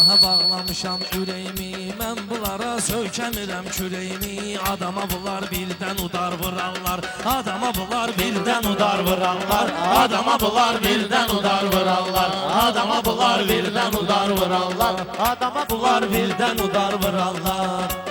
silaha bağlamışam ürəyimi, mən bunlara söykəmirəm kürəyimi. Adama bunlar birdən udar vurarlar, adama bunlar birdən udar vurarlar, adama bunlar birdən udar vurarlar, adama bunlar birdən udar vurarlar, adama bunlar birdən udar vurarlar.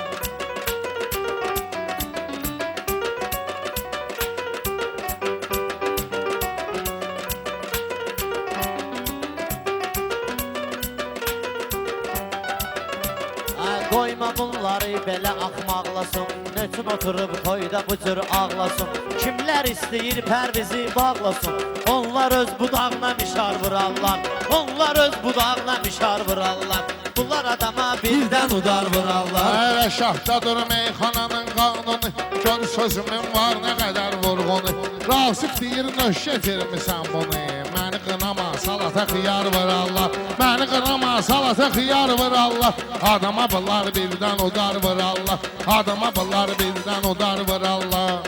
Qoyma bunları belə axmaqlasın, nöçün oturub toyda bu cür ağlasın. Kimlər istəyir pərvizi bağlasın, onlar öz budağına mişar vurarlar, onlar öz budağına mişar vurarlar. Bunlar adama birdən udar vurarlar. Hələ şahdadır meyxananın qanunu, gör sözümün var nə qədər vurğunu. Rasif deyir nöş getirmisən bunu, məni qınama salata xiyar vurarlar, məni qınama salata xiyar vurarlar. Adama bunlar birdən udar vurarlar, adama bunlar birdən udar vurarlar.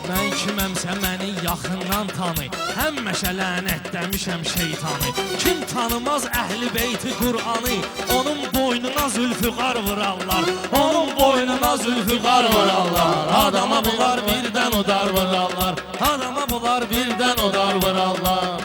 Mən kiməmsə məni yaxından tanı, həmməşə lənət demişəm şeytanı. Kim tanımaz əhli beyti Qur'anı, onun boynuna zülfüqar vurarlar, onun boynuna zülfüqar vurarlar. Adama bunlar birdən udar vurarlar, adama bunlar birdən udar vurarlar.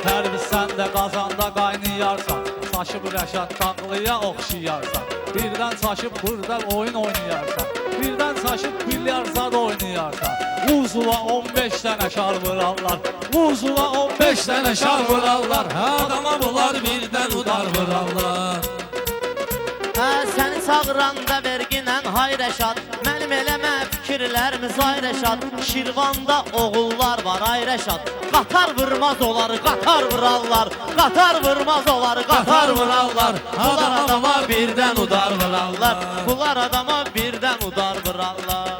Pərviz sən də qazanda qaynayarsan, saçıb Rəşad Tağlıya oxşayarsan. Birdən saçıb burada oyun oynayarsan, birdən saçıb bilyarda oynayarsan. Uzula 15 dənə şar vurarlar, uzula 15 dənə şar vurarlar. Adama bunlar birdən udar vurarlar. Səni çağıranda verginən hay Rəşad, mənim eləmə fikirlərimiz ay Rəşad. Şirvanda oğullar var ay Rəşad, qatar vurmaz oları qatar vurarlar, qatar vurmaz oları qatar vurarlar. Bunlar adama birdən udar vurarlar, bunlar adama birdən udar vurarlar.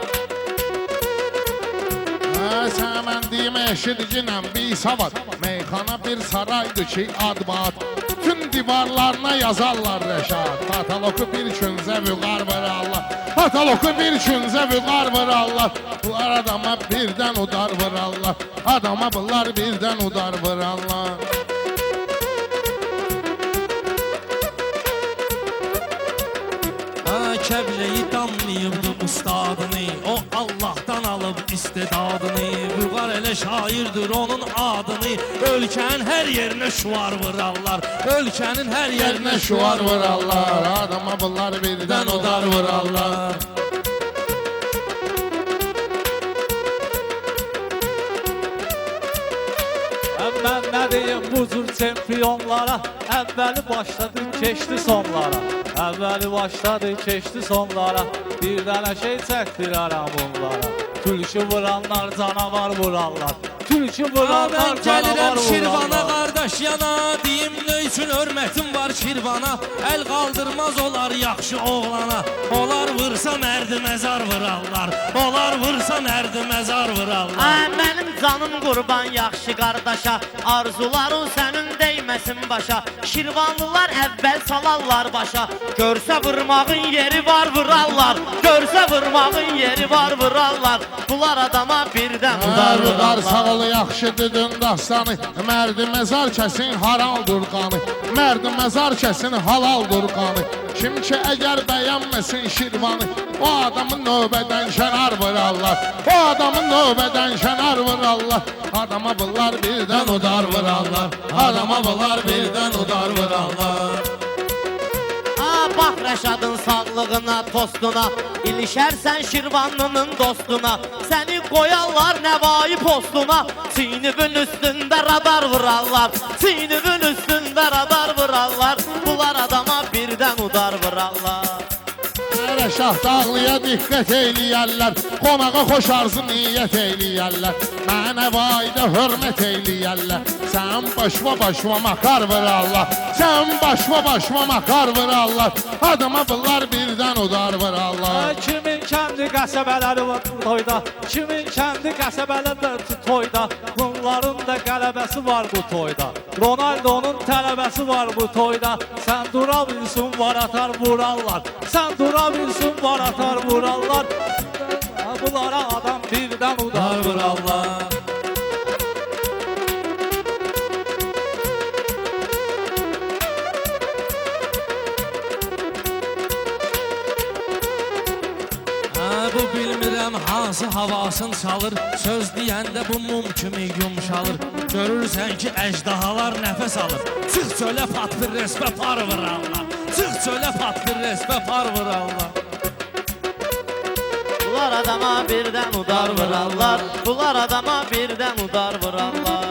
Sən mən deyim eşidcinəm bir savad, meyxana bir saraydı ki adbat. Bütün divarlarına yazarlar Rəşad, katalogu bir künzə vüqar vurarlar, katalogu bir künzə vüqar vurarlar. Bunlar adama birdən udar vurarlar, adama bunlar birdən udar vurarlar. Kəbləyi damlayıbdı ustadını, o Allah'tan alıb istedadını. Vüqar elə şairdir onun adını, ölkənin hər yerinə şuar vurarlar, ölkənin hər yerinə şuar vurarlar. Adama bunlar birdən udar vurarlar. Mən nə deyim bu cür çempionlara, əvvəli başladı keçdi sonlara. Əvvəli başladı keçdi sonlara, bir dənə şey çəkdirərəm bunlara. Tülkü vuranlar canavar vurarlar, tülkü vuranlar Mən canavar gəlirəm Şirvana vurarlar. qardaş yana, deyim nə üçün hörmətim var Şirvana. Əl qaldırmaz olar yaxşı oğlana, onlar vursa mərdi məzar vurarlar, onlar vursa mərdi məzar vurarlar. Mənim canım qurban yaxşı qardaşa, arzuların sənin deyməsin başa. Şirvanlılar əvvəl salarlar başa, görsə vurmağın yeri var vurarlar, görsə vurmağın yeri var vurarlar. Bunlar adama birdən udar Vüqar vurarlar. sağ ol yaxşı düdün dastanı, mərdi məzar kəsin halaldır qanı, mərdi məzar kəsin halaldır qanı. Kim ki əgər bəyənməsin Şirvanı, o adamın növbədən kənar vurarlar, o adamın növbədən kənar vurarlar. Adama bunlar birdən udar vurarlar, adama bunlar birdən udar vurarlar. Bax Rəşadın sağlığına, tostuna, ilişərsən Şirvanlının dostuna. Səni qoyarlar nəvai postuna, çiynivin üstündə radar vurarlar, çiynivin üstündə radar vurarlar. Bunlar adama birdən udar vurarlar. Şahdağlıya diqqət eyləyərlər, qonağa xoş arzu niyyət eyləyərlər, mənə vayda hörmət eyləyərlər. Sən başma makar vırarlar, sən başma makar vırarlar, adama bunlar birdən udar vırarlar. Kimin kendi qəsəbələri var toyda, kimin kendi qəsəbələri var toyda, bunların da qələbəsi var bu toyda. Ronaldo'nun tələbəsi var bu toyda, sən dura bilsin var atar vurarlar, sən dura bilsin var atar vurarlar. Bunlara adam birdən udar vurarlar. Bu bilmirəm hansı havasın çalır, söz deyəndə bu mum kimi yumşalır. Görürsən ki əjdahalar nəfəs alır, çıx çölə patpir resbə par vırarlar, çıx çölə patpir resbə par vırarlar. Bunlar adama birdən udar vırarlar, bunlar adama birdən udar vırarlar.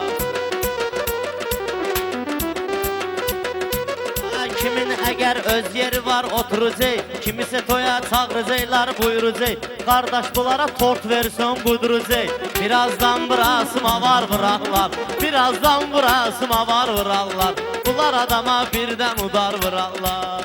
Kimin əgər öz yeri var oturacaq, kimisə toya çağıracaqlar buyuracaq. Qardaş bunlara tort versin quduracaq. Birazdan burasıma var vırarlar, birazdan burasıma var vırarlar. Bunlar adama birdən udar vırarlar.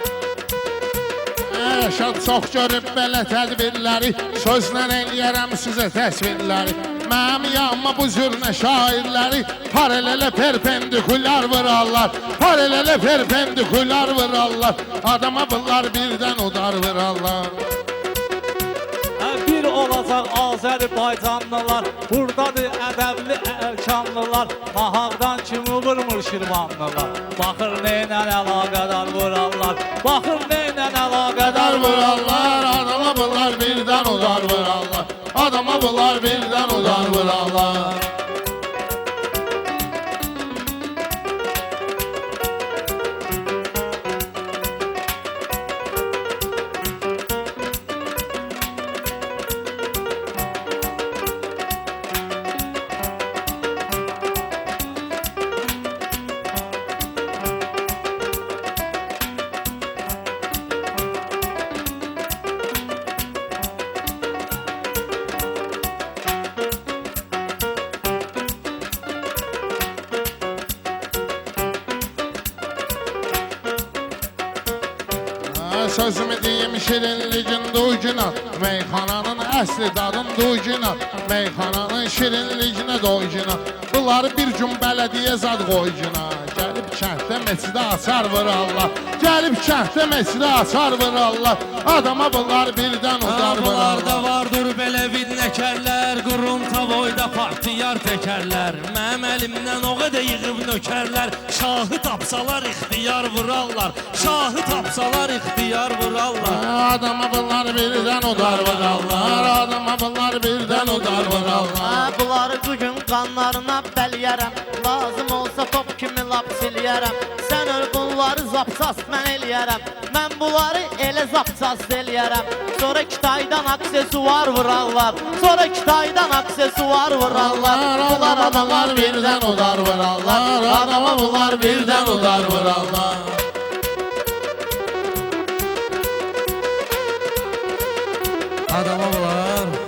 Rəşad çox görüb belə tədbirləri, sözlə eləyərəm sizə təsvirləri. Mənim yanıma bu zürnə şairləri paralelə perpendikular vırarlar, paralelə perpendikular vırarlar, adama bunlar birdən udar vırarlar. Bir olacaq Azərbaycanlılar, buradadır ədəbli ərkanlılar, nahaqdan kimi vurmur Şirvanlılar. Baxır neynə əlaqədar vurarlar, baxır neynə əlaqədar vurarlar. Adama bunlar birdən udar vırarlar, adama bunlar birdən udar vırarlar. Sözümü deyim şirinliğin duycuna, meyxananın əsli dadın duycuna, meyxananın şirinliğine doycuna. Bunları bir gün bələdiyyə zad qoycuna. Gəlib kənddə meçidə açar vırarlar, gəlib kənddə meçidə açar vırarlar, adama bunlar birdən udar vırarlar. Bunlarda vardır belə vid nəkərlər, qurum tavoyda partiyar təkərlər. Mənim əlimdən o qədər yığıb nökərlər, şahı tapsalar ixtiyar vurarlar, şahı tapsalar ixtiyar vurarlar. Adama bunlar birdən udar vırarlar, adama bunlar birdən udar vırarlar. Bunları bugün qanlarına bəliyərəm, lazım olsa top kimi lap siliyərəm. Sən öl bunları zapsas mən eləyərəm, mən bunları elə zapsas eləyərəm. Sonra Kitaydan aksesuar vurarlar, sonra Kitaydan aksesuar vurarlar. Bunlar adamlar birdən udar vırarlar, adama bunlar birdən udar vırarlar. Adama bunlar